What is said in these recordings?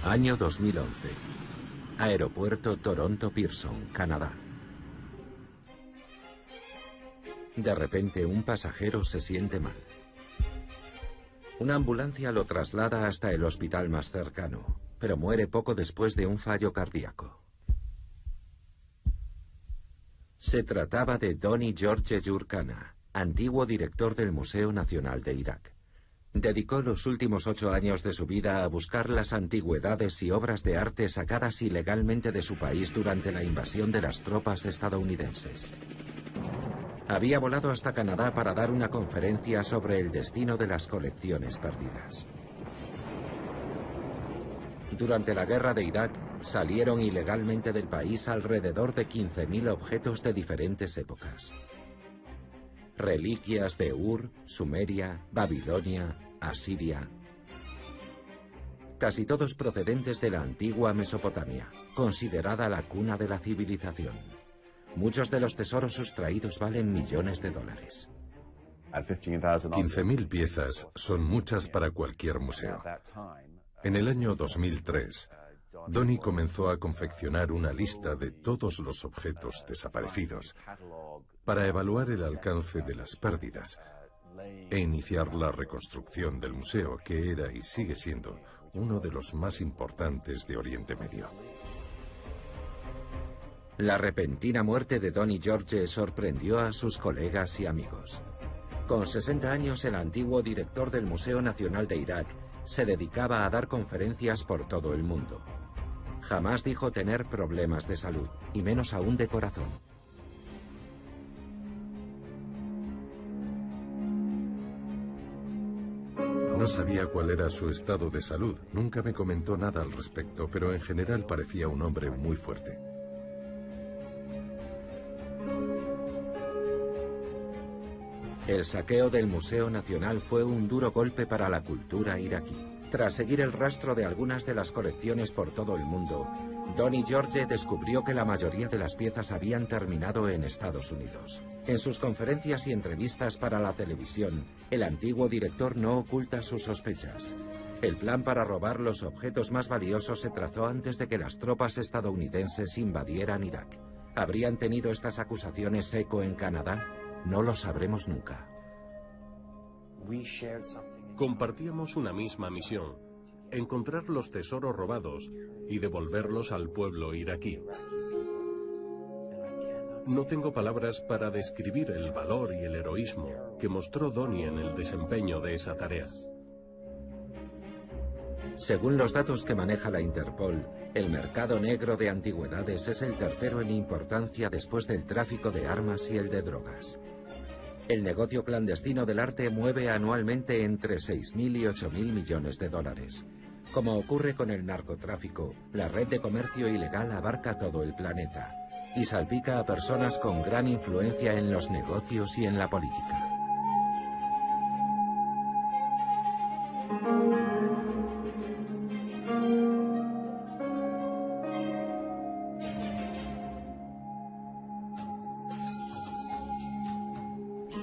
Año 2011. Aeropuerto Toronto Pearson, Canadá. De repente, un pasajero se siente mal. Una ambulancia lo traslada hasta el hospital más cercano, pero muere poco después de un fallo cardíaco. Se trataba de Donny George Jurkana, antiguo director del Museo Nacional de Irak. Dedicó los últimos 8 años de su vida a buscar las antigüedades y obras de arte sacadas ilegalmente de su país durante la invasión de las tropas estadounidenses. Había volado hasta Canadá para dar una conferencia sobre el destino de las colecciones perdidas. Durante la guerra de Irak, salieron ilegalmente del país alrededor de 15.000 objetos de diferentes épocas. Reliquias de Ur, Sumeria, Babilonia, Asiria. Casi todos procedentes de la antigua Mesopotamia, considerada la cuna de la civilización. Muchos de los tesoros sustraídos valen millones de dólares. 15.000 piezas son muchas para cualquier museo. En el año 2003, Donny comenzó a confeccionar una lista de todos los objetos desaparecidos para evaluar el alcance de las pérdidas e iniciar la reconstrucción del museo, que era y sigue siendo uno de los más importantes de Oriente Medio. La repentina muerte de Donny George sorprendió a sus colegas y amigos. Con 60 años, el antiguo director del Museo Nacional de Irak se dedicaba a dar conferencias por todo el mundo. Jamás dijo tener problemas de salud, y menos aún de corazón. No sabía cuál era su estado de salud, nunca me comentó nada al respecto, pero en general parecía un hombre muy fuerte. El saqueo del Museo Nacional fue un duro golpe para la cultura iraquí. Tras seguir el rastro de algunas de las colecciones por todo el mundo, Donny George descubrió que la mayoría de las piezas habían terminado en Estados Unidos. En sus conferencias y entrevistas para la televisión, el antiguo director no oculta sus sospechas. El plan para robar los objetos más valiosos se trazó antes de que las tropas estadounidenses invadieran Irak. ¿Habrían tenido estas acusaciones eco en Canadá? No lo sabremos nunca. Compartíamos una misma misión: encontrar los tesoros robados y devolverlos al pueblo iraquí. No tengo palabras para describir el valor y el heroísmo que mostró Donny en el desempeño de esa tarea. Según los datos que maneja la Interpol, el mercado negro de antigüedades es el tercero en importancia después del tráfico de armas y el de drogas. El negocio clandestino del arte mueve anualmente entre 6.000 y 8.000 millones de dólares. Como ocurre con el narcotráfico, la red de comercio ilegal abarca todo el planeta y salpica a personas con gran influencia en los negocios y en la política.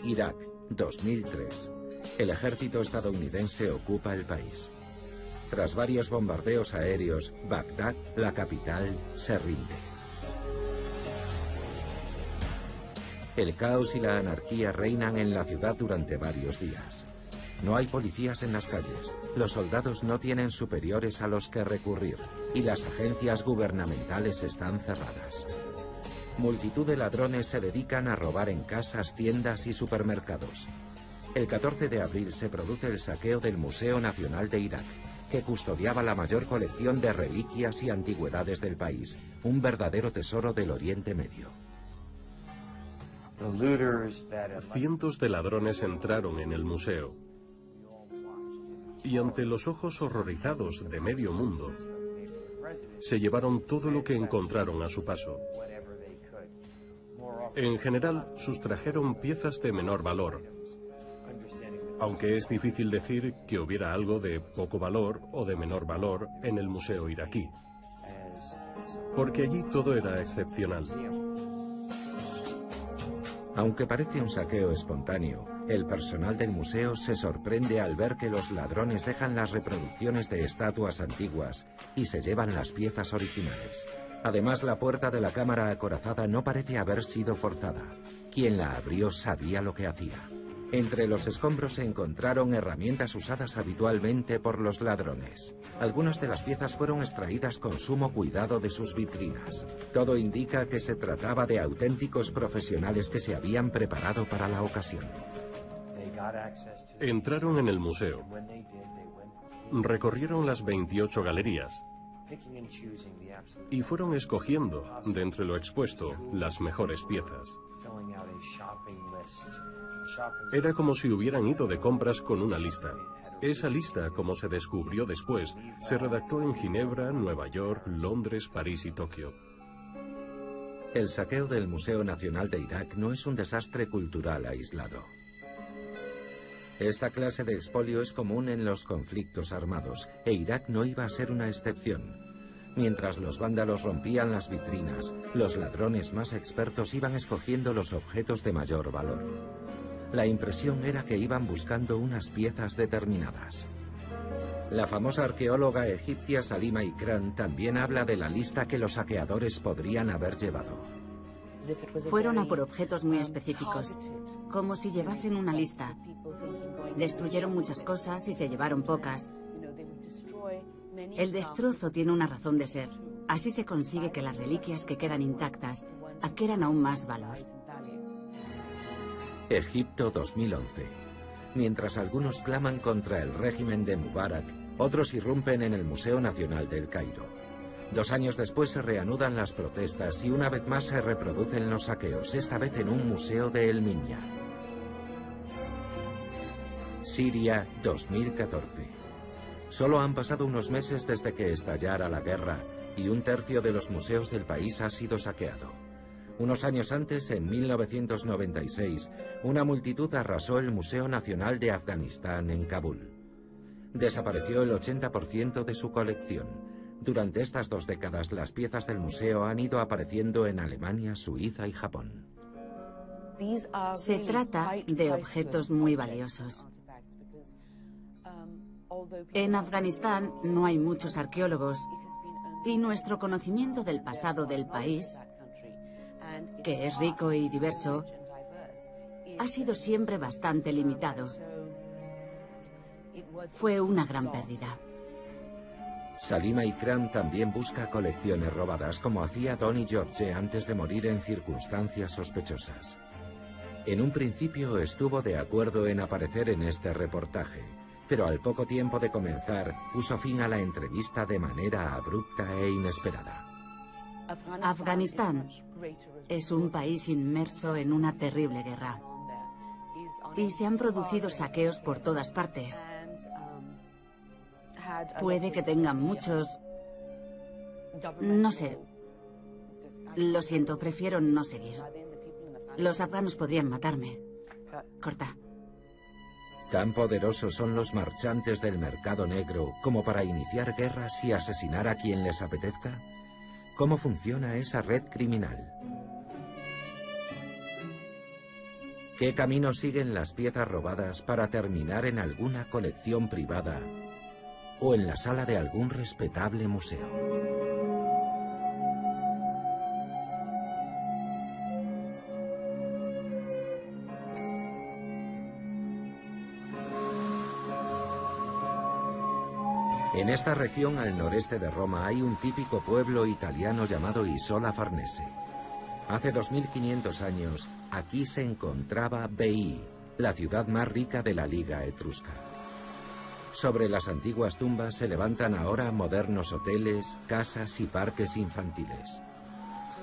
Irak, 2003. El ejército estadounidense ocupa el país. Tras varios bombardeos aéreos, Bagdad, la capital, se rinde. El caos y la anarquía reinan en la ciudad durante varios días. No hay policías en las calles, los soldados no tienen superiores a los que recurrir y las agencias gubernamentales están cerradas. Multitud de ladrones se dedican a robar en casas, tiendas y supermercados. El 14 de abril se produce el saqueo del Museo Nacional de Irak, que custodiaba la mayor colección de reliquias y antigüedades del país, un verdadero tesoro del Oriente Medio. Cientos de ladrones entraron en el museo y ante los ojos horrorizados de medio mundo, se llevaron todo lo que encontraron a su paso. En general, sustrajeron piezas de menor valor, aunque es difícil decir que hubiera algo de poco valor o de menor valor en el museo iraquí, porque allí todo era excepcional. Aunque parece un saqueo espontáneo, el personal del museo se sorprende al ver que los ladrones dejan las reproducciones de estatuas antiguas y se llevan las piezas originales. Además, la puerta de la cámara acorazada no parece haber sido forzada. Quien la abrió sabía lo que hacía. Entre los escombros se encontraron herramientas usadas habitualmente por los ladrones. Algunas de las piezas fueron extraídas con sumo cuidado de sus vitrinas. Todo indica que se trataba de auténticos profesionales que se habían preparado para la ocasión. Entraron en el museo. Recorrieron las 28 galerías y fueron escogiendo, de entre lo expuesto, las mejores piezas. Era como si hubieran ido de compras con una lista. Esa lista, como se descubrió después, se redactó en Ginebra, Nueva York, Londres, París y Tokio. El saqueo del Museo Nacional de Irak no es un desastre cultural aislado. Esta clase de expolio es común en los conflictos armados, e Irak no iba a ser una excepción. Mientras los vándalos rompían las vitrinas, los ladrones más expertos iban escogiendo los objetos de mayor valor. La impresión era que iban buscando unas piezas determinadas. La famosa arqueóloga egipcia Salima Ikram también habla de la lista que los saqueadores podrían haber llevado. Fueron a por objetos muy específicos, como si llevasen una lista. Destruyeron muchas cosas y se llevaron pocas. El destrozo tiene una razón de ser. Así se consigue que las reliquias que quedan intactas adquieran aún más valor. Egipto 2011. Mientras algunos claman contra el régimen de Mubarak, otros irrumpen en el Museo Nacional del Cairo. 2 años después se reanudan las protestas y una vez más se reproducen los saqueos, esta vez en un museo de El Minya. Siria 2014. Solo han pasado unos meses desde que estallara la guerra y 1/3 de los museos del país ha sido saqueado. Unos años antes, en 1996, una multitud arrasó el Museo Nacional de Afganistán en Kabul. Desapareció el 80% de su colección. Durante estas 2 décadas, las piezas del museo han ido apareciendo en Alemania, Suiza y Japón. Se trata de objetos muy valiosos. En Afganistán no hay muchos arqueólogos y nuestro conocimiento del pasado del país, que es rico y diverso, ha sido siempre bastante limitado. Fue una gran pérdida. Salima Ikram también busca colecciones robadas, como hacía Donny George antes de morir en circunstancias sospechosas. En un principio estuvo de acuerdo en aparecer en este reportaje, pero al poco tiempo de comenzar puso fin a la entrevista de manera abrupta e inesperada. Afganistán es un país inmerso en una terrible guerra y se han producido saqueos por todas partes. Puede que tengan muchos... No sé. Lo siento, prefiero no seguir. Los afganos podrían matarme. Corta. Tan poderosos son los marchantes del mercado negro como para iniciar guerras y asesinar a quien les apetezca. ¿Cómo funciona esa red criminal? ¿Qué camino siguen las piezas robadas para terminar en alguna colección privada o en la sala de algún respetable museo? En esta región al noreste de Roma hay un típico pueblo italiano llamado Isola Farnese. Hace 2500 años, aquí se encontraba Veii, la ciudad más rica de la Liga Etrusca. Sobre las antiguas tumbas se levantan ahora modernos hoteles, casas y parques infantiles.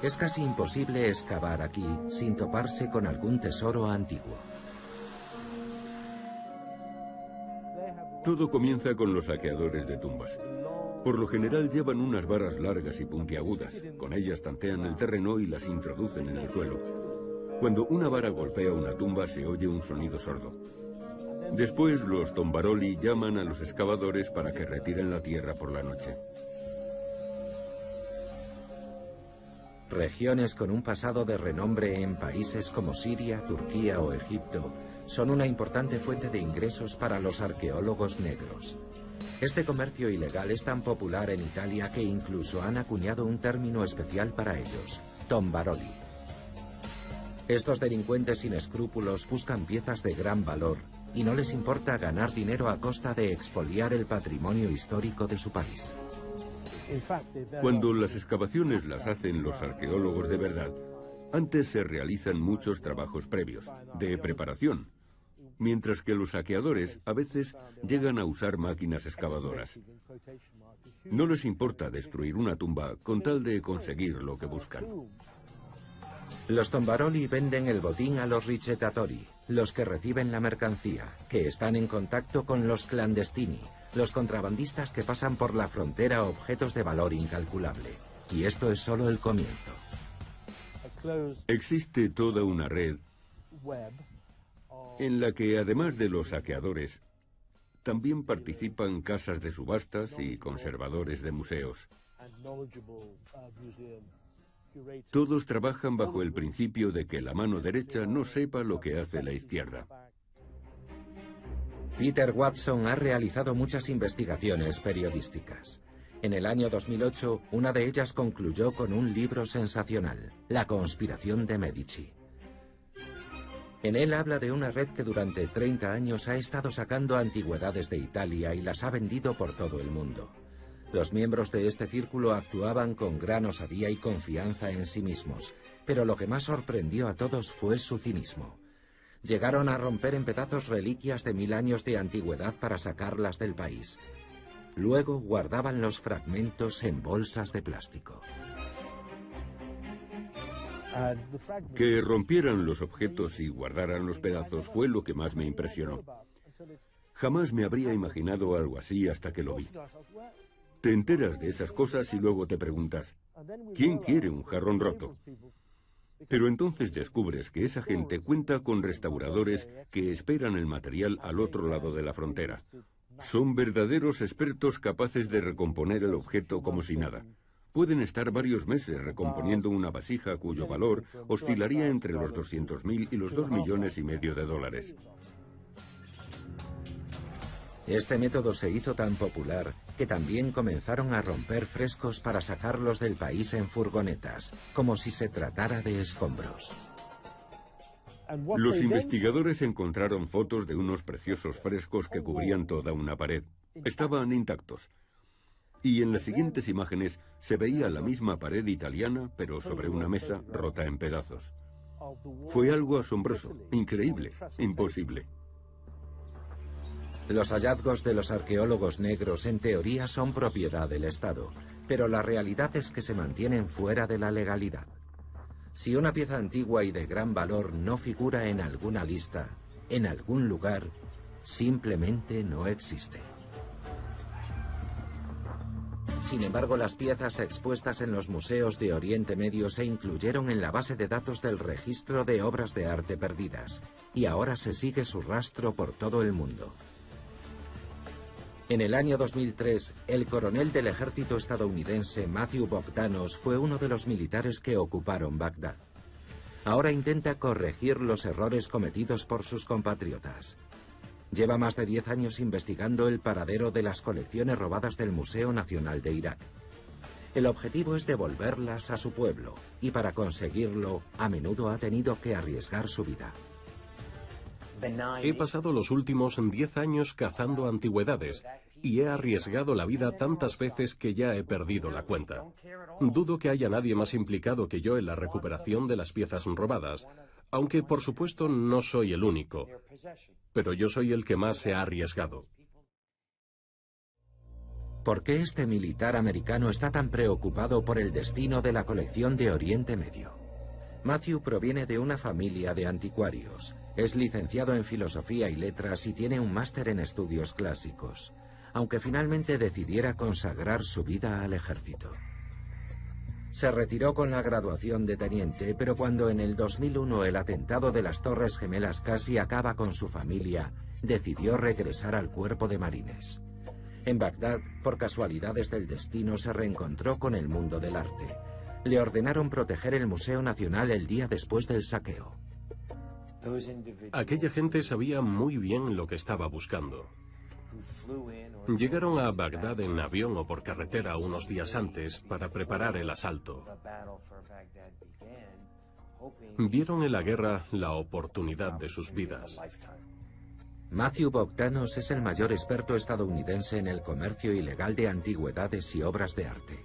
Es casi imposible excavar aquí sin toparse con algún tesoro antiguo. Todo comienza con los saqueadores de tumbas. Por lo general llevan unas varas largas y puntiagudas. Con ellas tantean el terreno y las introducen en el suelo. Cuando una vara golpea una tumba se oye un sonido sordo. Después los tombaroli llaman a los excavadores para que retiren la tierra por la noche. Regiones con un pasado de renombre en países como Siria, Turquía o Egipto son una importante fuente de ingresos para los arqueólogos negros. Este comercio ilegal es tan popular en Italia que incluso han acuñado un término especial para ellos, tombaroli. Estos delincuentes sin escrúpulos buscan piezas de gran valor y no les importa ganar dinero a costa de expoliar el patrimonio histórico de su país. Cuando las excavaciones las hacen los arqueólogos de verdad, antes se realizan muchos trabajos previos, de preparación, mientras que los saqueadores a veces llegan a usar máquinas excavadoras. No les importa destruir una tumba con tal de conseguir lo que buscan. Los tombaroli venden el botín a los ricettatori, los que reciben la mercancía, que están en contacto con los clandestini, los contrabandistas que pasan por la frontera objetos de valor incalculable. Y esto es solo el comienzo. Existe toda una red en la que, además de los saqueadores, también participan casas de subastas y conservadores de museos. Todos trabajan bajo el principio de que la mano derecha no sepa lo que hace la izquierda. Peter Watson ha realizado muchas investigaciones periodísticas. En el año 2008, una de ellas concluyó con un libro sensacional, La conspiración de Medici. En él habla de una red que durante 30 años ha estado sacando antigüedades de Italia y las ha vendido por todo el mundo. Los miembros de este círculo actuaban con gran osadía y confianza en sí mismos, pero lo que más sorprendió a todos fue su cinismo. Llegaron a romper en pedazos reliquias de 1000 años de antigüedad para sacarlas del país. Luego guardaban los fragmentos en bolsas de plástico. Que rompieran los objetos y guardaran los pedazos fue lo que más me impresionó. Jamás me habría imaginado algo así hasta que lo vi. Te enteras de esas cosas y luego te preguntas, ¿quién quiere un jarrón roto? Pero entonces descubres que esa gente cuenta con restauradores que esperan el material al otro lado de la frontera. Son verdaderos expertos capaces de recomponer el objeto como si nada. Pueden estar varios meses recomponiendo una vasija cuyo valor oscilaría entre los 200.000 y los $2,5 millones de dólares. Este método se hizo tan popular que también comenzaron a romper frescos para sacarlos del país en furgonetas, como si se tratara de escombros. Los investigadores encontraron fotos de unos preciosos frescos que cubrían toda una pared. Estaban intactos. Y en las siguientes imágenes se veía la misma pared italiana, pero sobre una mesa rota en pedazos. Fue algo asombroso, increíble, imposible. Los hallazgos de los arqueólogos negros en teoría son propiedad del Estado, pero la realidad es que se mantienen fuera de la legalidad. Si una pieza antigua y de gran valor no figura en alguna lista, en algún lugar, simplemente no existe. Sin embargo, las piezas expuestas en los museos de Oriente Medio se incluyeron en la base de datos del registro de obras de arte perdidas, y ahora se sigue su rastro por todo el mundo. En el año 2003, el coronel del ejército estadounidense Matthew Bogdanos fue uno de los militares que ocuparon Bagdad. Ahora intenta corregir los errores cometidos por sus compatriotas. Lleva más de 10 años investigando el paradero de las colecciones robadas del Museo Nacional de Irak. El objetivo es devolverlas a su pueblo, y para conseguirlo, a menudo ha tenido que arriesgar su vida. He pasado los últimos 10 años cazando antigüedades y he arriesgado la vida tantas veces que ya he perdido la cuenta. Dudo que haya nadie más implicado que yo en la recuperación de las piezas robadas, aunque por supuesto no soy el único, pero yo soy el que más se ha arriesgado. ¿Por qué este militar americano está tan preocupado por el destino de la colección de Oriente Medio? Matthew proviene de una familia de anticuarios. Es licenciado en Filosofía y Letras y tiene un máster en estudios clásicos, aunque finalmente decidiera consagrar su vida al ejército. Se retiró con la graduación de teniente, pero cuando en el 2001 el atentado de las Torres Gemelas casi acaba con su familia, decidió regresar al cuerpo de marines. En Bagdad, por casualidades del destino, se reencontró con el mundo del arte. Le ordenaron proteger el Museo Nacional el día después del saqueo. Aquella gente sabía muy bien lo que estaba buscando. Llegaron a Bagdad en avión o por carretera unos días antes para preparar el asalto. Vieron en la guerra la oportunidad de sus vidas. Matthew Bogdanos es el mayor experto estadounidense en el comercio ilegal de antigüedades y obras de arte.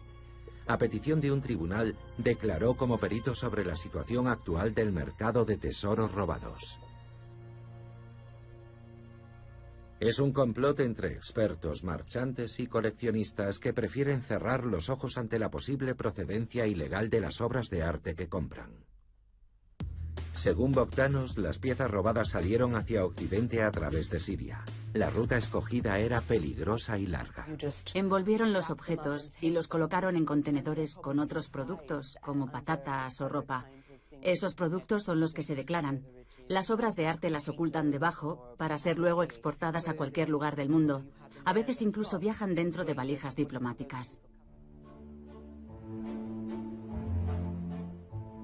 A petición de un tribunal, declaró como perito sobre la situación actual del mercado de tesoros robados. Es un complot entre expertos, marchantes y coleccionistas que prefieren cerrar los ojos ante la posible procedencia ilegal de las obras de arte que compran. Según Bogdanos, las piezas robadas salieron hacia Occidente a través de Siria. La ruta escogida era peligrosa y larga. Envolvieron los objetos y los colocaron en contenedores con otros productos, como patatas o ropa. Esos productos son los que se declaran. Las obras de arte las ocultan debajo para ser luego exportadas a cualquier lugar del mundo. A veces incluso viajan dentro de valijas diplomáticas.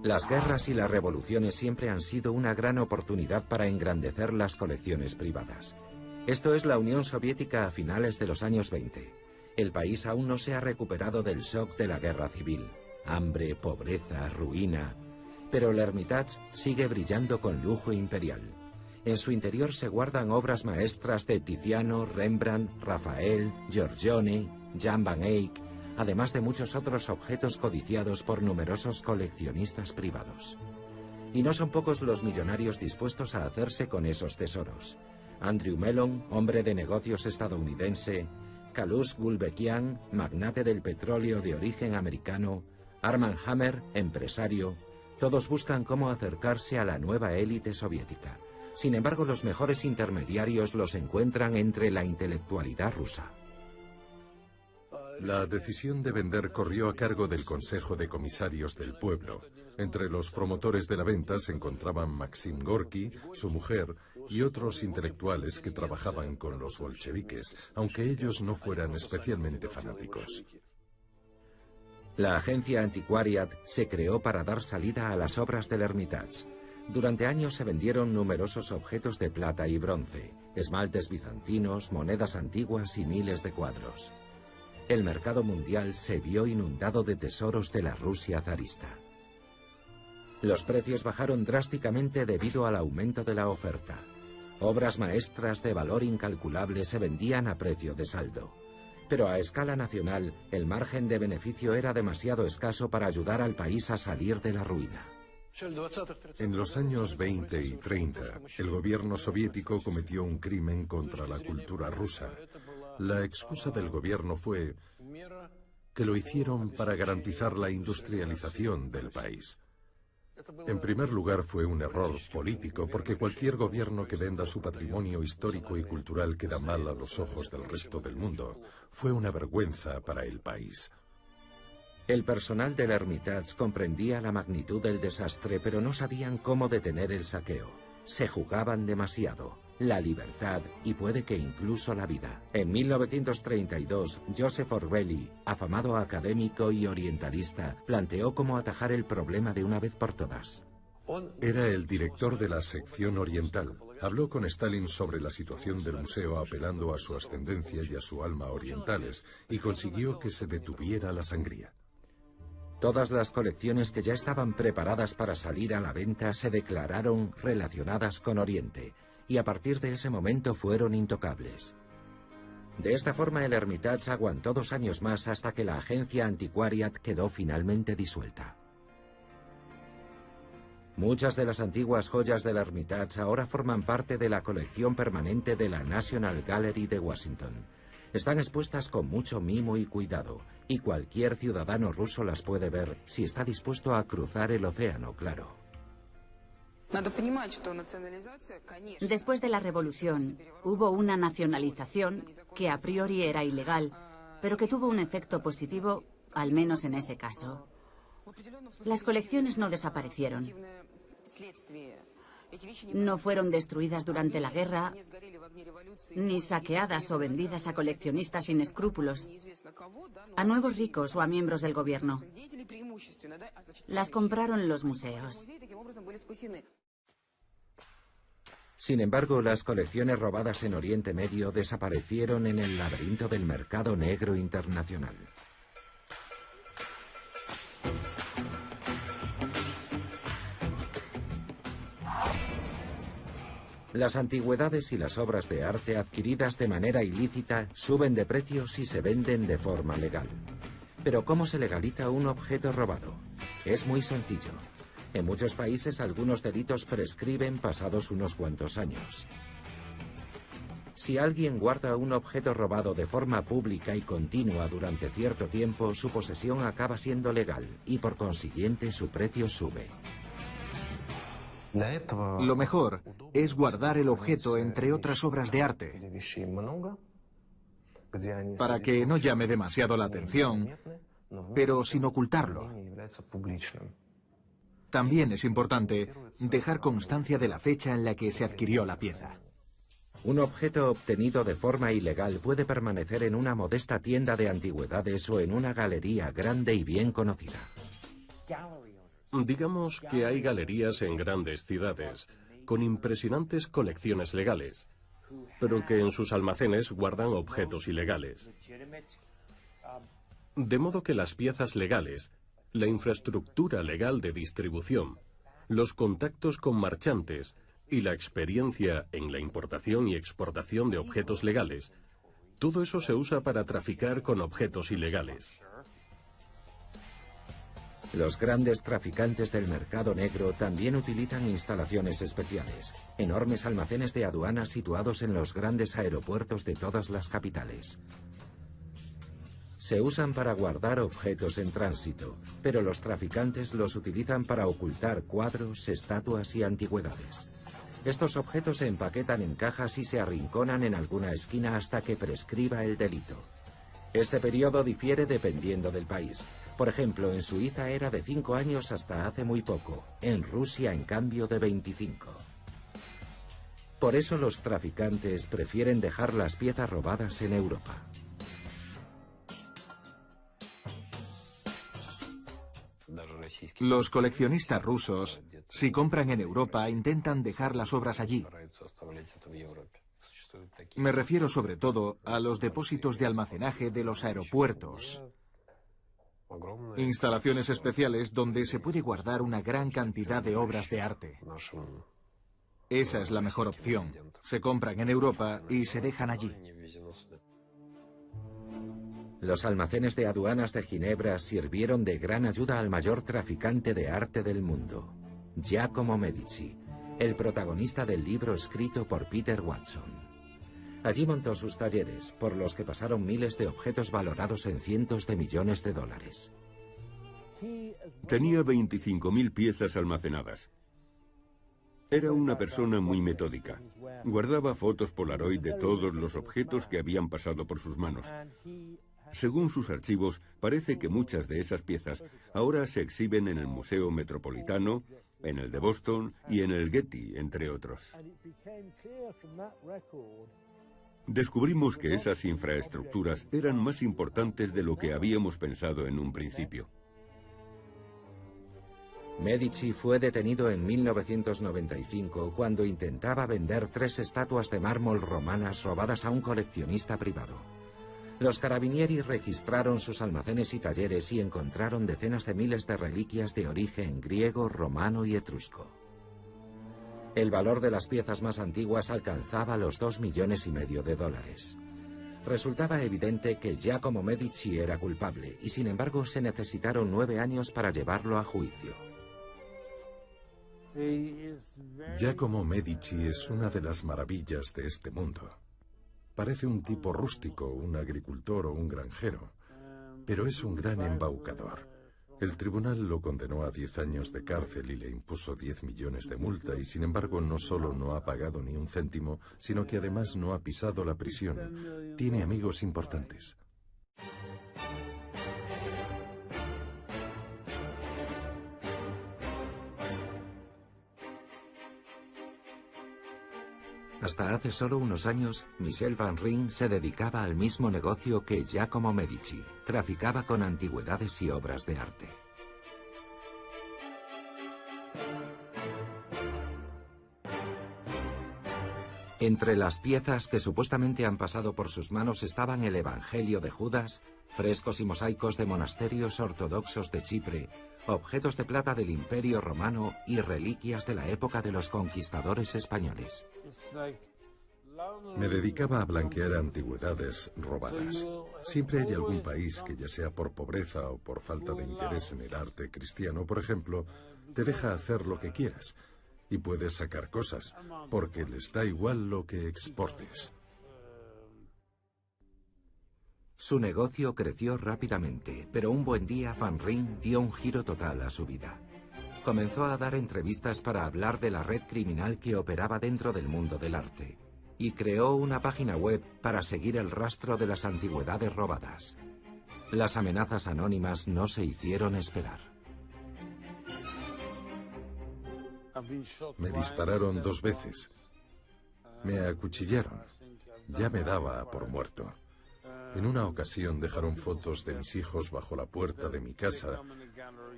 Las guerras y las revoluciones siempre han sido una gran oportunidad para engrandecer las colecciones privadas. Esto es la Unión Soviética a finales de los años 20. El país aún no se ha recuperado del shock de la guerra civil. Hambre, pobreza, ruina. Pero el Hermitage sigue brillando con lujo imperial. En su interior se guardan obras maestras de Tiziano, Rembrandt, Rafael, Giorgione, Jan van Eyck, además de muchos otros objetos codiciados por numerosos coleccionistas privados. Y no son pocos los millonarios dispuestos a hacerse con esos tesoros. Andrew Mellon, hombre de negocios estadounidense, Kalus Gulbenkian, magnate del petróleo de origen americano, Armand Hammer, empresario, todos buscan cómo acercarse a la nueva élite soviética. Sin embargo, los mejores intermediarios los encuentran entre la intelectualidad rusa. La decisión de vender corrió a cargo del Consejo de Comisarios del Pueblo. Entre los promotores de la venta se encontraban Maxim Gorky, su mujer, y otros intelectuales que trabajaban con los bolcheviques, aunque ellos no fueran especialmente fanáticos. La agencia Antiquariat se creó para dar salida a las obras del Hermitage. Durante años se vendieron numerosos objetos de plata y bronce, esmaltes bizantinos, monedas antiguas y miles de cuadros. El mercado mundial se vio inundado de tesoros de la Rusia zarista. Los precios bajaron drásticamente debido al aumento de la oferta. Obras maestras de valor incalculable se vendían a precio de saldo. Pero a escala nacional, el margen de beneficio era demasiado escaso para ayudar al país a salir de la ruina. En los años 20 y 30, el gobierno soviético cometió un crimen contra la cultura rusa. La excusa del gobierno fue que lo hicieron para garantizar la industrialización del país. En primer lugar, fue un error político, porque cualquier gobierno que venda su patrimonio histórico y cultural queda mal a los ojos del resto del mundo. Fue una vergüenza para el país. El personal del Hermitage comprendía la magnitud del desastre, pero no sabían cómo detener el saqueo. Se jugaban demasiado, la libertad y puede que incluso la vida. En 1932, Joseph Orbeli, afamado académico y orientalista, planteó cómo atajar el problema de una vez por todas. Era el director de la sección oriental. Habló con Stalin sobre la situación del museo apelando a su ascendencia y a su alma orientales y consiguió que se detuviera la sangría. Todas las colecciones que ya estaban preparadas para salir a la venta se declararon relacionadas con Oriente, y a partir de ese momento fueron intocables. De esta forma el Hermitage aguantó 2 años más hasta que la agencia Antiquariat quedó finalmente disuelta. Muchas de las antiguas joyas del Hermitage ahora forman parte de la colección permanente de la National Gallery de Washington. Están expuestas con mucho mimo y cuidado, y cualquier ciudadano ruso las puede ver si está dispuesto a cruzar el océano, claro. Después de la revolución, hubo una nacionalización que a priori era ilegal, pero que tuvo un efecto positivo, al menos en ese caso. Las colecciones no desaparecieron. No fueron destruidas durante la guerra, ni saqueadas o vendidas a coleccionistas sin escrúpulos, a nuevos ricos o a miembros del gobierno. Las compraron los museos. Sin embargo, las colecciones robadas en Oriente Medio desaparecieron en el laberinto del mercado negro internacional. Las antigüedades y las obras de arte adquiridas de manera ilícita suben de precio si se venden de forma legal. Pero ¿cómo se legaliza un objeto robado? Es muy sencillo. En muchos países algunos delitos prescriben pasados unos cuantos años. Si alguien guarda un objeto robado de forma pública y continua durante cierto tiempo, su posesión acaba siendo legal y por consiguiente su precio sube. Lo mejor es guardar el objeto entre otras obras de arte, para que no llame demasiado la atención, pero sin ocultarlo. También es importante dejar constancia de la fecha en la que se adquirió la pieza. Un objeto obtenido de forma ilegal puede permanecer en una modesta tienda de antigüedades o en una galería grande y bien conocida. Digamos que hay galerías en grandes ciudades, con impresionantes colecciones legales, pero que en sus almacenes guardan objetos ilegales. De modo que las piezas legales, la infraestructura legal de distribución, los contactos con marchantes y la experiencia en la importación y exportación de objetos legales, todo eso se usa para traficar con objetos ilegales. Los grandes traficantes del mercado negro también utilizan instalaciones especiales, enormes almacenes de aduanas situados en los grandes aeropuertos de todas las capitales. Se usan para guardar objetos en tránsito, pero los traficantes los utilizan para ocultar cuadros, estatuas y antigüedades. Estos objetos se empaquetan en cajas y se arrinconan en alguna esquina hasta que prescriba el delito. Este periodo difiere dependiendo del país. Por ejemplo, en Suiza era de 5 años hasta hace muy poco, en Rusia en cambio de 25. Por eso los traficantes prefieren dejar las piezas robadas en Europa. Los coleccionistas rusos, si compran en Europa, intentan dejar las obras allí. Me refiero sobre todo a los depósitos de almacenaje de los aeropuertos. Instalaciones especiales donde se puede guardar una gran cantidad de obras de arte. Esa es la mejor opción. Se compran en Europa y se dejan allí. Los almacenes de aduanas de Ginebra sirvieron de gran ayuda al mayor traficante de arte del mundo, Giacomo Medici, el protagonista del libro escrito por Peter Watson. Allí montó sus talleres, por los que pasaron miles de objetos valorados en cientos de millones de dólares. Tenía 25.000 piezas almacenadas. Era una persona muy metódica. Guardaba fotos Polaroid de todos los objetos que habían pasado por sus manos. Según sus archivos, parece que muchas de esas piezas ahora se exhiben en el Museo Metropolitano, en el de Boston y en el Getty, entre otros. Descubrimos que esas infraestructuras eran más importantes de lo que habíamos pensado en un principio. Medici fue detenido en 1995 cuando intentaba vender 3 estatuas de mármol romanas robadas a un coleccionista privado. Los carabinieri registraron sus almacenes y talleres y encontraron decenas de miles de reliquias de origen griego, romano y etrusco. El valor de las piezas más antiguas alcanzaba los $2,5 millones de dólares. Resultaba evidente que Giacomo Medici era culpable y sin embargo se necesitaron 9 años para llevarlo a juicio. Giacomo Medici es una de las maravillas de este mundo. Parece un tipo rústico, un agricultor o un granjero, pero es un gran embaucador. El tribunal lo condenó a 10 años de cárcel y le impuso 10 millones de multa y sin embargo no solo no ha pagado ni un céntimo, sino que además no ha pisado la prisión. Tiene amigos importantes. Hasta hace solo unos años, Michel Van Rijn se dedicaba al mismo negocio que Giacomo Medici. Traficaba con antigüedades y obras de arte. Entre las piezas que supuestamente han pasado por sus manos estaban el Evangelio de Judas, frescos y mosaicos de monasterios ortodoxos de Chipre, objetos de plata del Imperio Romano y reliquias de la época de los conquistadores españoles. Me dedicaba a blanquear antigüedades robadas. Siempre hay algún país que, ya sea por pobreza o por falta de interés en el arte cristiano, por ejemplo, te deja hacer lo que quieras. Y puedes sacar cosas, porque les da igual lo que exportes. Su negocio creció rápidamente, pero un buen día Van Rijn dio un giro total a su vida. Comenzó a dar entrevistas para hablar de la red criminal que operaba dentro del mundo del arte, y creó una página web para seguir el rastro de las antigüedades robadas. Las amenazas anónimas no se hicieron esperar. Me dispararon 2 veces. Me acuchillaron. Ya me daba por muerto. En una ocasión dejaron fotos de mis hijos bajo la puerta de mi casa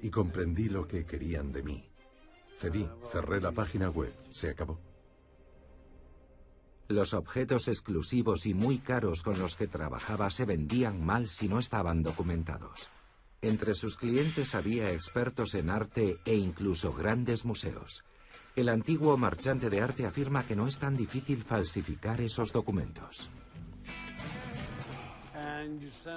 y comprendí lo que querían de mí. Cedí, cerré la página web, se acabó. Los objetos exclusivos y muy caros con los que trabajaba se vendían mal si no estaban documentados. Entre sus clientes había expertos en arte e incluso grandes museos. El antiguo marchante de arte afirma que no es tan difícil falsificar esos documentos.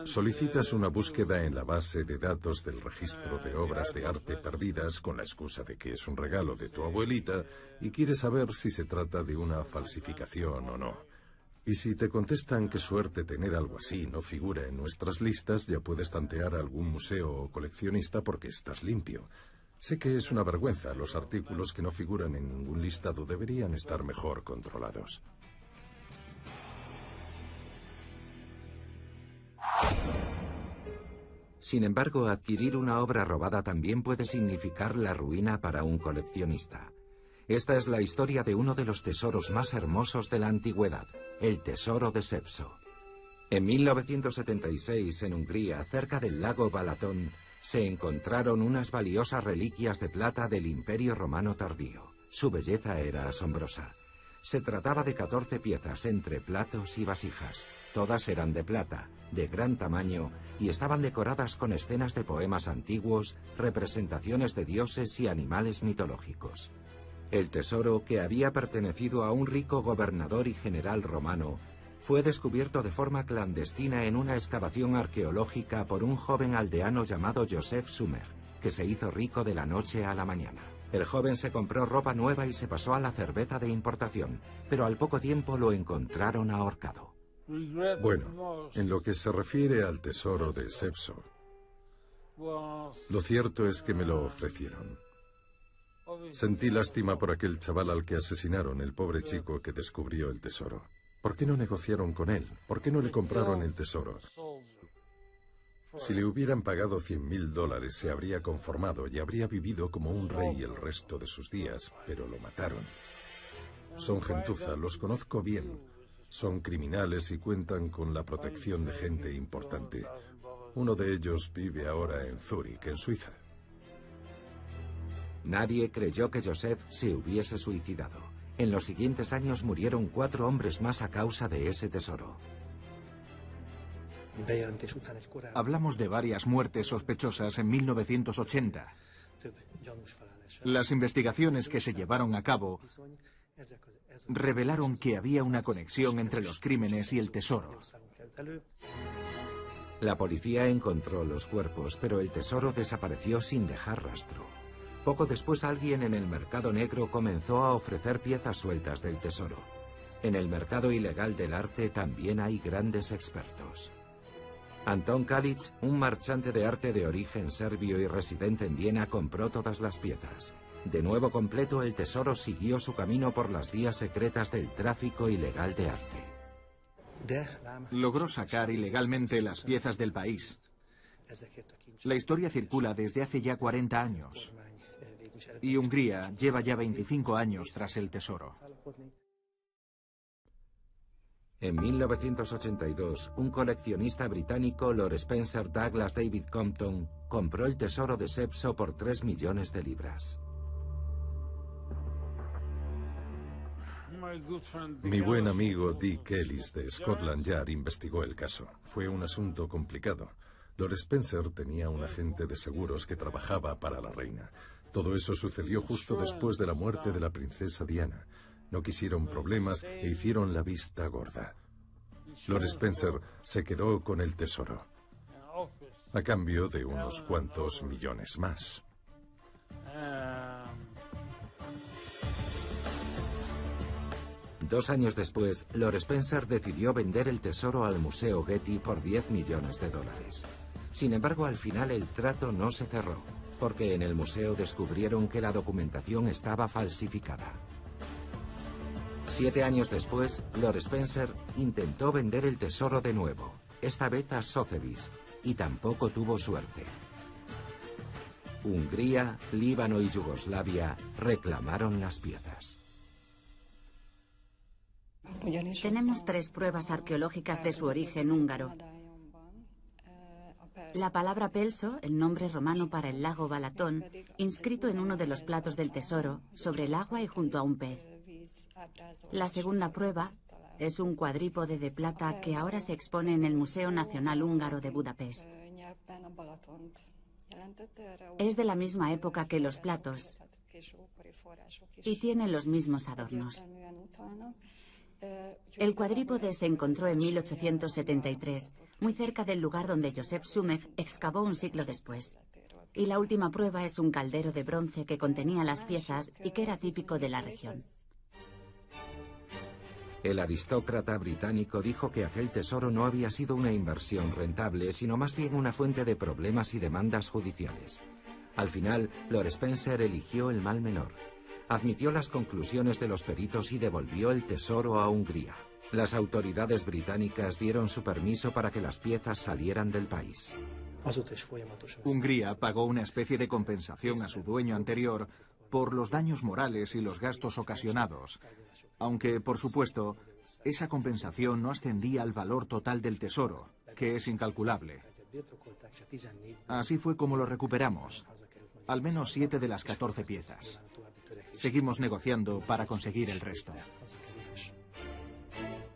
Solicitas una búsqueda en la base de datos del registro de obras de arte perdidas con la excusa de que es un regalo de tu abuelita y quieres saber si se trata de una falsificación o no. Y si te contestan que suerte tener algo así no figura en nuestras listas, ya puedes tantear a algún museo o coleccionista porque estás limpio. Sé que es una vergüenza, los artículos que no figuran en ningún listado deberían estar mejor controlados. Sin embargo, adquirir una obra robada también puede significar la ruina para un coleccionista. Esta es la historia de uno de los tesoros más hermosos de la antigüedad, el tesoro de Sepso. En 1976, en Hungría, cerca del lago Balatón, se encontraron unas valiosas reliquias de plata del Imperio Romano tardío. Su belleza era asombrosa. Se trataba de 14 piezas entre platos y vasijas. Todas eran de plata, de gran tamaño, y estaban decoradas con escenas de poemas antiguos, representaciones de dioses y animales mitológicos. El tesoro, que había pertenecido a un rico gobernador y general romano, fue descubierto de forma clandestina en una excavación arqueológica por un joven aldeano llamado Joseph Sumer, que se hizo rico de la noche a la mañana. El joven se compró ropa nueva y se pasó a la cerveza de importación, pero al poco tiempo lo encontraron ahorcado. Bueno, en lo que se refiere al tesoro de Sepso, lo cierto es que me lo ofrecieron. Sentí lástima por aquel chaval al que asesinaron, el pobre chico que descubrió el tesoro. ¿Por qué no negociaron con él? ¿Por qué no le compraron el tesoro? Si le hubieran pagado $100.000, se habría conformado y habría vivido como un rey el resto de sus días, pero lo mataron. Son gentuza, los conozco bien. Son criminales y cuentan con la protección de gente importante. Uno de ellos vive ahora en Zúrich, en Suiza. Nadie creyó que Joseph se hubiese suicidado. En los siguientes años murieron 4 hombres más a causa de ese tesoro. Hablamos de varias muertes sospechosas en 1980. Las investigaciones que se llevaron a cabo revelaron que había una conexión entre los crímenes y el tesoro. La policía encontró los cuerpos, pero el tesoro desapareció sin dejar rastro. Poco después alguien en el mercado negro comenzó a ofrecer piezas sueltas del tesoro. En el mercado ilegal del arte también hay grandes expertos. Anton Kalic, un marchante de arte de origen serbio y residente en Viena, compró todas las piezas. De nuevo completo, el tesoro siguió su camino por las vías secretas del tráfico ilegal de arte. Logró sacar ilegalmente las piezas del país. La historia circula desde hace ya 40 años. Y Hungría lleva ya 25 años tras el tesoro. En 1982, un coleccionista británico, Lord Spencer Douglas David Compton, compró el tesoro de Sepso por 3 millones de libras. Mi buen amigo Dick Ellis de Scotland Yard investigó el caso. Fue un asunto complicado. Lord Spencer tenía un agente de seguros que trabajaba para la reina. Todo eso sucedió justo después de la muerte de la princesa Diana. No quisieron problemas e hicieron la vista gorda. Lord Spencer se quedó con el tesoro, a cambio de unos cuantos millones más. Dos años después, Lord Spencer decidió vender el tesoro al Museo Getty por $10 millones. Sin embargo, al final el trato no se cerró, porque en el museo descubrieron que la documentación estaba falsificada. 7 años después, Lord Spencer intentó vender el tesoro de nuevo, esta vez a Sotheby's, y tampoco tuvo suerte. Hungría, Líbano y Yugoslavia reclamaron las piezas. Tenemos 3 pruebas arqueológicas de su origen húngaro. La palabra Pelso, el nombre romano para el lago Balatón, inscrito en uno de los platos del tesoro, sobre el agua y junto a un pez. La segunda prueba es un cuadrípode de plata que ahora se expone en el Museo Nacional Húngaro de Budapest. Es de la misma época que los platos y tiene los mismos adornos. El cuadrípode se encontró en 1873, muy cerca del lugar donde Joseph Sumech excavó un siglo después. Y la última prueba es un caldero de bronce que contenía las piezas y que era típico de la región. El aristócrata británico dijo que aquel tesoro no había sido una inversión rentable, sino más bien una fuente de problemas y demandas judiciales. Al final, Lord Spencer eligió el mal menor. Admitió las conclusiones de los peritos y devolvió el tesoro a Hungría. Las autoridades británicas dieron su permiso para que las piezas salieran del país. Hungría pagó una especie de compensación a su dueño anterior por los daños morales y los gastos ocasionados, aunque, por supuesto, esa compensación no ascendía al valor total del tesoro, que es incalculable. Así fue como lo recuperamos, al menos 7 de las 14 piezas. Seguimos negociando para conseguir el resto.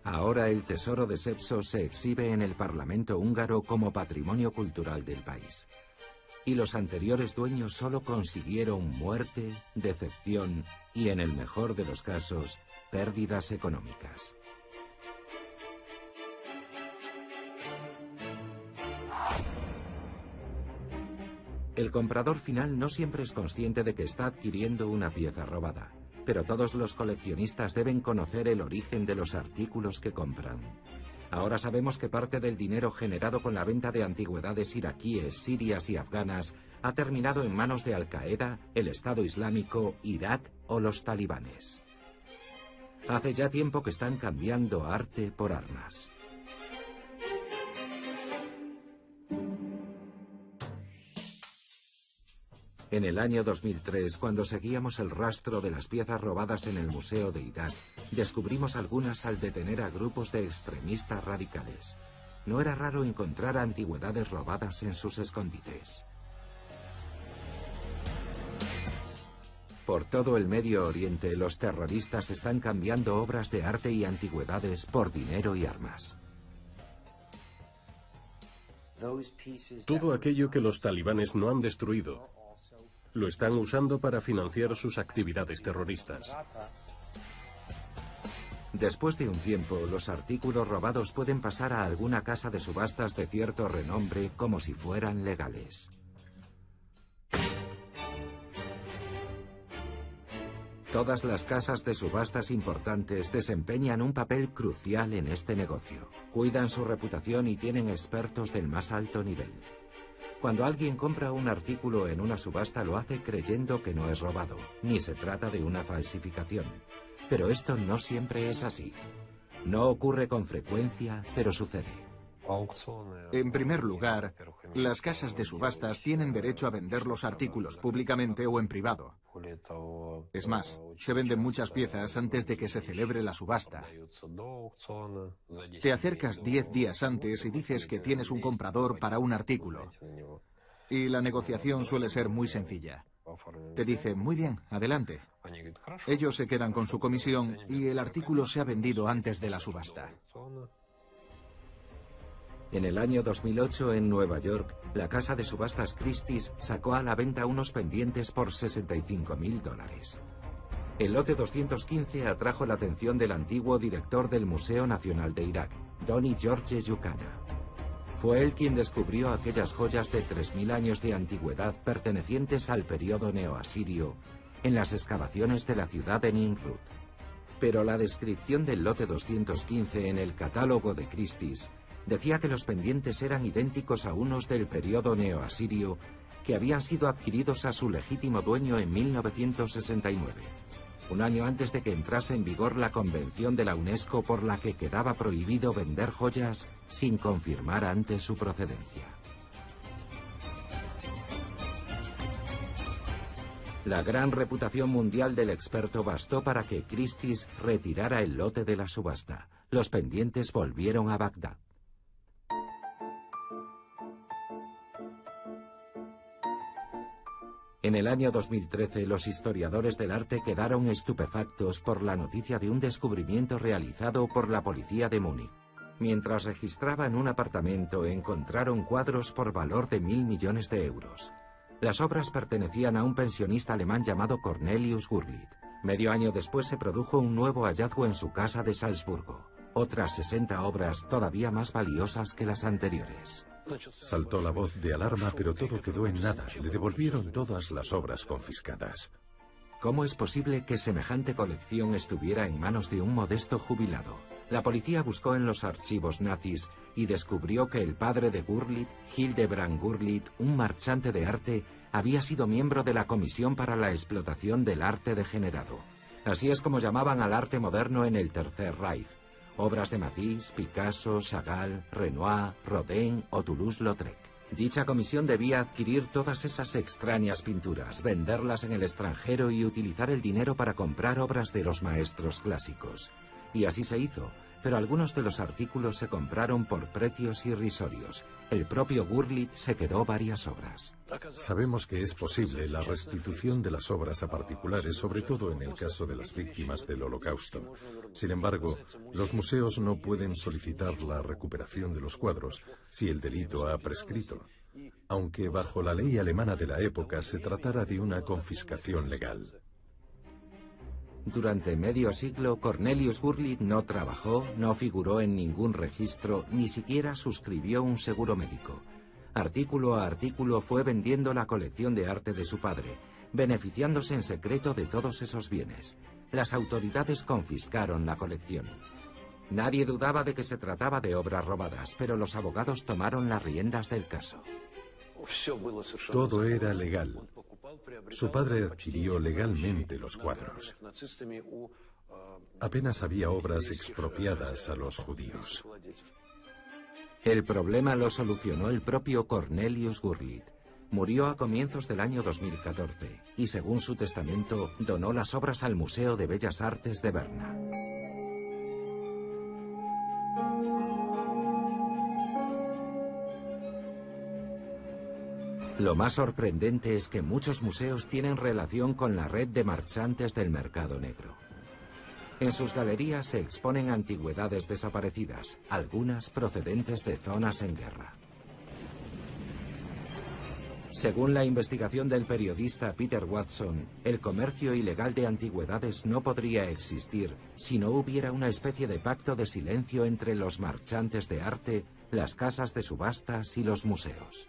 Ahora el tesoro de Sepso se exhibe en el Parlamento húngaro como patrimonio cultural del país. Y los anteriores dueños solo consiguieron muerte, decepción y, en el mejor de los casos, pérdidas económicas. El comprador final no siempre es consciente de que está adquiriendo una pieza robada, pero todos los coleccionistas deben conocer el origen de los artículos que compran. Ahora sabemos que parte del dinero generado con la venta de antigüedades iraquíes, sirias y afganas ha terminado en manos de Al-Qaeda, el Estado Islámico, Irak o los talibanes. Hace ya tiempo que están cambiando arte por armas. En el año 2003, cuando seguíamos el rastro de las piezas robadas en el Museo de Irak, descubrimos algunas al detener a grupos de extremistas radicales. No era raro encontrar antigüedades robadas en sus escondites. Por todo el Medio Oriente, los terroristas están cambiando obras de arte y antigüedades por dinero y armas. Todo aquello que los talibanes no han destruido lo están usando para financiar sus actividades terroristas. Después de un tiempo, los artículos robados pueden pasar a alguna casa de subastas de cierto renombre como si fueran legales. Todas las casas de subastas importantes desempeñan un papel crucial en este negocio. Cuidan su reputación y tienen expertos del más alto nivel. Cuando alguien compra un artículo en una subasta lo hace creyendo que no es robado, ni se trata de una falsificación. Pero esto no siempre es así. No ocurre con frecuencia, pero sucede. En primer lugar, las casas de subastas tienen derecho a vender los artículos públicamente o en privado. Es más, se venden muchas piezas antes de que se celebre la subasta. Te acercas 10 días antes y dices que tienes un comprador para un artículo. Y la negociación suele ser muy sencilla. Te dicen, muy bien, adelante. Ellos se quedan con su comisión y el artículo se ha vendido antes de la subasta. En el año 2008, en Nueva York, la casa de subastas Christie's sacó a la venta unos pendientes por $65.000. El lote 215 atrajo la atención del antiguo director del Museo Nacional de Irak, Donny George Yucana. Fue él quien descubrió aquellas joyas de 3.000 años de antigüedad pertenecientes al periodo neoasirio en las excavaciones de la ciudad de Nimrud. Pero la descripción del lote 215 en el catálogo de Christie's decía que los pendientes eran idénticos a unos del periodo neoasirio que habían sido adquiridos a su legítimo dueño en 1969, un año antes de que entrase en vigor la convención de la UNESCO por la que quedaba prohibido vender joyas sin confirmar antes su procedencia. La gran reputación mundial del experto bastó para que Christie's retirara el lote de la subasta. Los pendientes volvieron a Bagdad. En el año 2013, los historiadores del arte quedaron estupefactos por la noticia de un descubrimiento realizado por la policía de Múnich. Mientras registraban un apartamento, encontraron cuadros por valor de 1.000 millones de euros. Las obras pertenecían a un pensionista alemán llamado Cornelius Gurlitt. Medio año después se produjo un nuevo hallazgo en su casa de Salzburgo. Otras 60 obras todavía más valiosas que las anteriores. Saltó la voz de alarma, pero todo quedó en nada. Le devolvieron todas las obras confiscadas. ¿Cómo es posible que semejante colección estuviera en manos de un modesto jubilado? La policía buscó en los archivos nazis y descubrió que el padre de Gurlitt, Hildebrand Gurlitt, un marchante de arte, había sido miembro de la Comisión para la Explotación del Arte Degenerado. Así es como llamaban al arte moderno en el Tercer Reich. Obras de Matisse, Picasso, Chagall, Renoir, Rodin o Toulouse-Lautrec. Dicha comisión debía adquirir todas esas extrañas pinturas, venderlas en el extranjero y utilizar el dinero para comprar obras de los maestros clásicos. Y así se hizo, pero algunos de los artículos se compraron por precios irrisorios. El propio Gurlitt se quedó varias obras. Sabemos que es posible la restitución de las obras a particulares, sobre todo en el caso de las víctimas del Holocausto. Sin embargo, los museos no pueden solicitar la recuperación de los cuadros si el delito ha prescrito, aunque bajo la ley alemana de la época se tratara de una confiscación legal. Durante medio siglo, Cornelius Gurlitt no trabajó, no figuró en ningún registro, ni siquiera suscribió un seguro médico. Artículo a artículo fue vendiendo la colección de arte de su padre, beneficiándose en secreto de todos esos bienes. Las autoridades confiscaron la colección. Nadie dudaba de que se trataba de obras robadas, pero los abogados tomaron las riendas del caso. Todo era legal. Su padre adquirió legalmente los cuadros. Apenas había obras expropiadas a los judíos. El problema lo solucionó el propio Cornelius Gurlitt. Murió a comienzos del año 2014 y, según su testamento, donó las obras al Museo de Bellas Artes de Berna. Lo más sorprendente es que muchos museos tienen relación con la red de marchantes del mercado negro. En sus galerías se exponen antigüedades desaparecidas, algunas procedentes de zonas en guerra. Según la investigación del periodista Peter Watson, el comercio ilegal de antigüedades no podría existir si no hubiera una especie de pacto de silencio entre los marchantes de arte, las casas de subastas y los museos.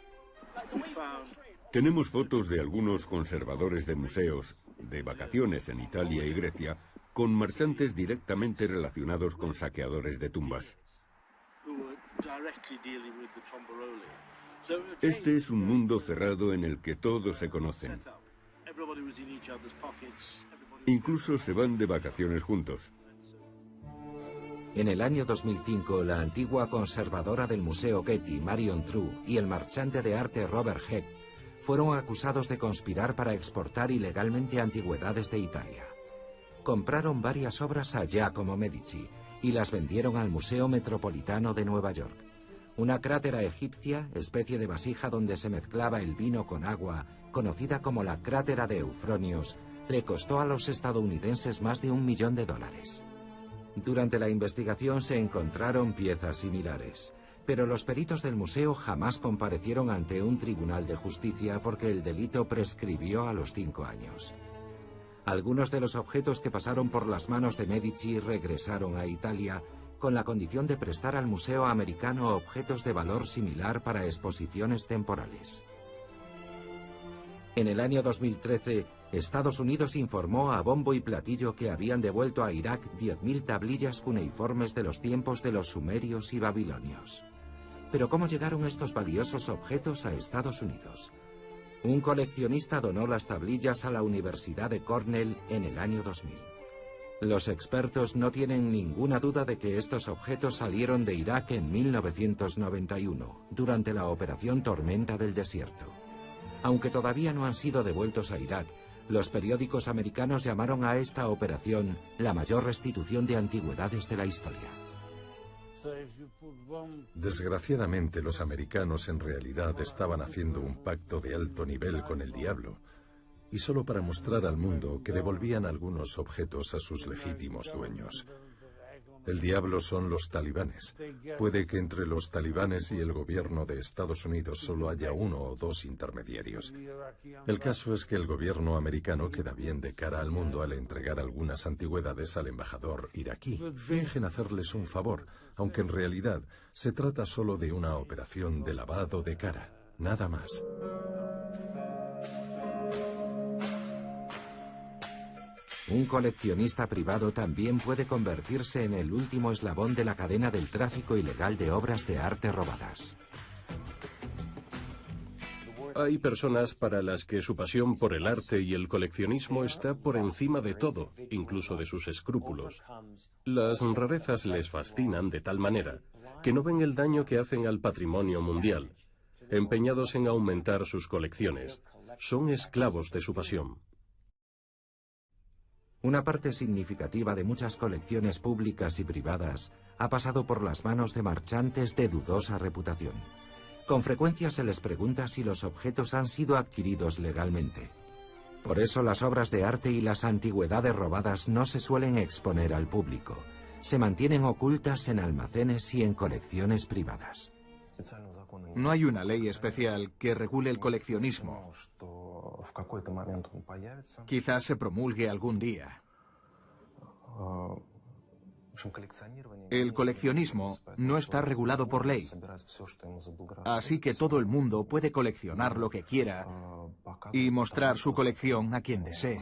Tenemos fotos de algunos conservadores de museos de vacaciones en Italia y Grecia con marchantes directamente relacionados con saqueadores de tumbas. Este es un mundo cerrado en el que todos se conocen. Incluso se van de vacaciones juntos. En el año 2005, la antigua conservadora del Museo Getty, Marion True, y el marchante de arte Robert Heck fueron acusados de conspirar para exportar ilegalmente antigüedades de Italia. Compraron varias obras a Giacomo Medici y las vendieron al Museo Metropolitano de Nueva York. Una crátera egipcia, especie de vasija donde se mezclaba el vino con agua, conocida como la crátera de Eufronios, le costó a los estadounidenses más de $1 millón. Durante la investigación se encontraron piezas similares, pero los peritos del museo jamás comparecieron ante un tribunal de justicia porque el delito prescribió a los 5 años. Algunos de los objetos que pasaron por las manos de Medici regresaron a Italia con la condición de prestar al Museo Americano objetos de valor similar para exposiciones temporales. En el año 2013, Estados Unidos informó a bombo y platillo que habían devuelto a Irak 10.000 tablillas cuneiformes de los tiempos de los sumerios y babilonios. Pero ¿cómo llegaron estos valiosos objetos a Estados Unidos? Un coleccionista donó las tablillas a la Universidad de Cornell en el año 2000. Los expertos no tienen ninguna duda de que estos objetos salieron de Irak en 1991, durante la Operación Tormenta del Desierto. Aunque todavía no han sido devueltos a Irak, los periódicos americanos llamaron a esta operación la mayor restitución de antigüedades de la historia. Desgraciadamente, los americanos en realidad estaban haciendo un pacto de alto nivel con el diablo, y solo para mostrar al mundo que devolvían algunos objetos a sus legítimos dueños. El diablo son los talibanes. Puede que entre los talibanes y el gobierno de Estados Unidos solo haya 1 o 2 intermediarios. El caso es que el gobierno americano queda bien de cara al mundo al entregar algunas antigüedades al embajador iraquí. Fingen hacerles un favor, aunque en realidad se trata solo de una operación de lavado de cara, nada más. Un coleccionista privado también puede convertirse en el último eslabón de la cadena del tráfico ilegal de obras de arte robadas. Hay personas para las que su pasión por el arte y el coleccionismo está por encima de todo, incluso de sus escrúpulos. Las rarezas les fascinan de tal manera que no ven el daño que hacen al patrimonio mundial. Empeñados en aumentar sus colecciones, son esclavos de su pasión. Una parte significativa de muchas colecciones públicas y privadas ha pasado por las manos de marchantes de dudosa reputación. Con frecuencia se les pregunta si los objetos han sido adquiridos legalmente. Por eso las obras de arte y las antigüedades robadas no se suelen exponer al público. Se mantienen ocultas en almacenes y en colecciones privadas. No hay una ley especial que regule el coleccionismo. Quizás se promulgue algún día. El coleccionismo no está regulado por ley, así que todo el mundo puede coleccionar lo que quiera y mostrar su colección a quien desee.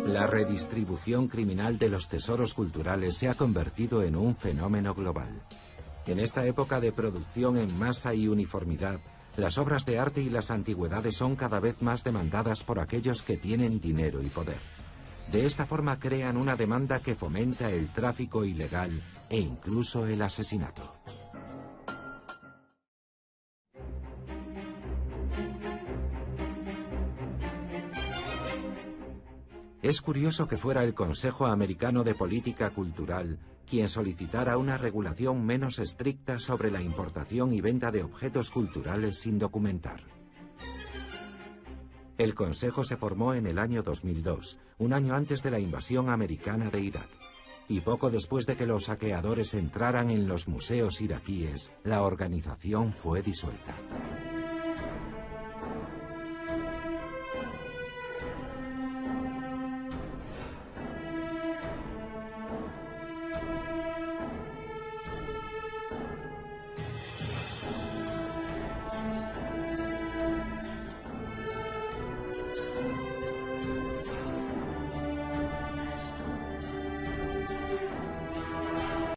La redistribución criminal de los tesoros culturales se ha convertido en un fenómeno global. En esta época de producción en masa y uniformidad, las obras de arte y las antigüedades son cada vez más demandadas por aquellos que tienen dinero y poder. De esta forma crean una demanda que fomenta el tráfico ilegal e incluso el asesinato. Es curioso que fuera el Consejo Americano de Política Cultural quien solicitara una regulación menos estricta sobre la importación y venta de objetos culturales sin documentar. El Consejo se formó en el año 2002, un año antes de la invasión americana de Irak, y poco después de que los saqueadores entraran en los museos iraquíes, la organización fue disuelta.